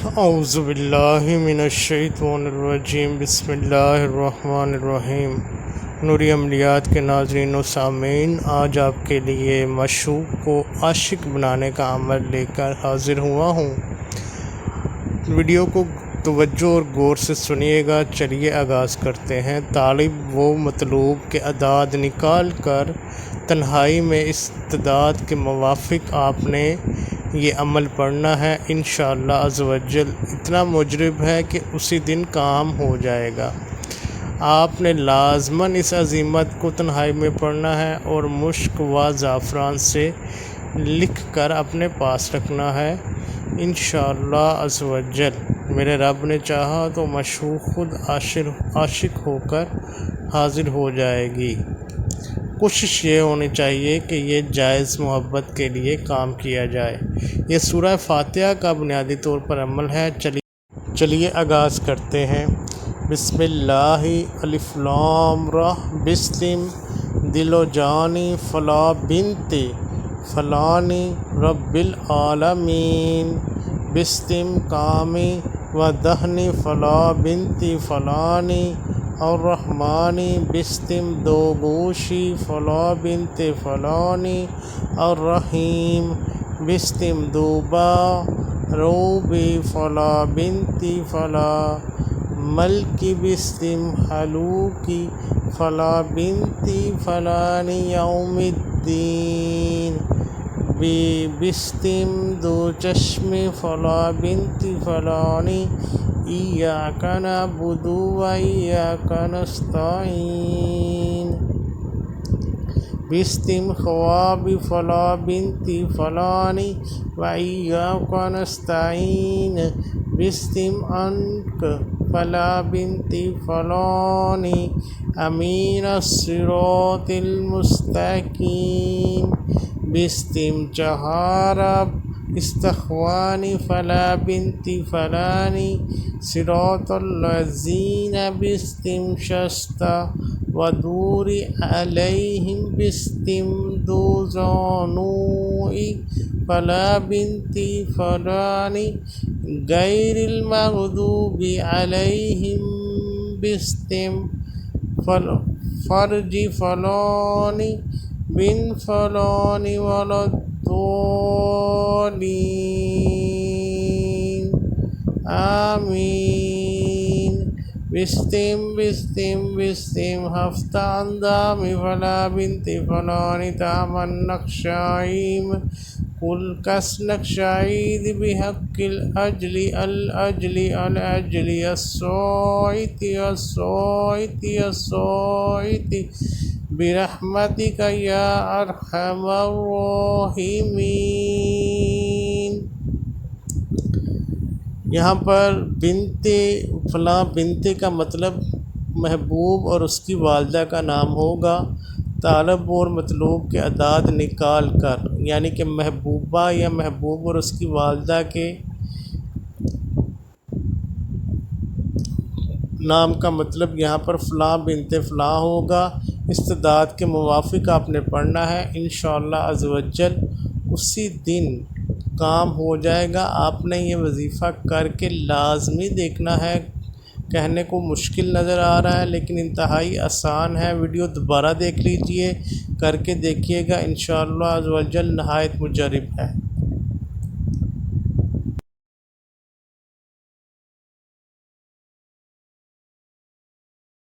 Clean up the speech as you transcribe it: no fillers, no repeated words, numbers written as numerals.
اعوذ باللہ من الشیطان الرجیم، بسم اللہ الرحمن الرحیم۔ نوری عملیات کے ناظرین و سامعین، آج آپ کے لیے معشوق کو عاشق بنانے کا عمل لے کر حاضر ہوا ہوں۔ ویڈیو کو توجہ اور غور سے سنیے گا۔ چلیے آغاز کرتے ہیں۔ طالب و مطلوب کے اعداد نکال کر تنہائی میں استعداد کے موافق آپ نے یہ عمل پڑھنا ہے۔ انشاءاللہ عزوجل اتنا مجرب ہے کہ اسی دن کام ہو جائے گا۔ آپ نے لازماً اس عزیمت کو تنہائی میں پڑھنا ہے اور مشک و زعفران سے لکھ کر اپنے پاس رکھنا ہے۔ انشاءاللہ عزوجل میرے رب نے چاہا تو معشوق خود عاشق ہو کر حاضر ہو جائے گی۔ کوشش یہ ہونی چاہیے کہ یہ جائز محبت کے لیے کام کیا جائے۔ یہ سورہ فاتحہ کا بنیادی طور پر عمل ہے۔ چلیے آغاز کرتے ہیں۔ بسم اللہ الف لام را بسم دل و جانی فلا بنت فلانی رب العالمین بسم کامی و دہنی فلا بنت فلانی الرحمانی بسم دو گوشی فلا بنت فلانی الرحیم بسم دوبا روبی فلا بنت فلا ملکی بسم حلوکی فلا بنت فلانی یوم الدین بسم دو چشم فلا بنت فلانی ایاک نعبد و ایاک نستعین بسم خواب فلا بنت فلانی و ایاک نستعین بسم انک فلا بنت فلانی امین الصراط المستقیم بسم چہارب استخوانی فلا بنت فلانی صراط الذین بسم شستا و دور علیہم بسم دو زانوئی فلا بنت فلانی غیر المغضوب علیہم بسم فرج فلانی بن فلانی ولا الضالین آمین بسم ہفتہ اندام فلا بنت فلانی تام النقشائیم کل کس نقشائید بحق العجل الصائت برحمتک یا ارحم الراحمین۔ یہاں پر بنت فلاں بنت کا مطلب محبوب اور اس کی والدہ کا نام ہوگا۔ طالب اور مطلوب کے اعداد نکال کر، یعنی کہ محبوبہ یا محبوب اور اس کی والدہ کے نام کا مطلب یہاں پر فلاں بنت فلاں ہوگا۔ استعداد کے موافق آپ نے پڑھنا ہے۔ انشاءاللہ عزوجل اسی دن کام ہو جائے گا۔ آپ نے یہ وظیفہ کر کے لازمی دیکھنا ہے۔ کہنے کو مشکل نظر آ رہا ہے لیکن انتہائی آسان ہے۔ ویڈیو دوبارہ دیکھ لیجئے، کر کے دیکھیے گا، انشاءاللہ عزوجل نہایت مجرب ہے۔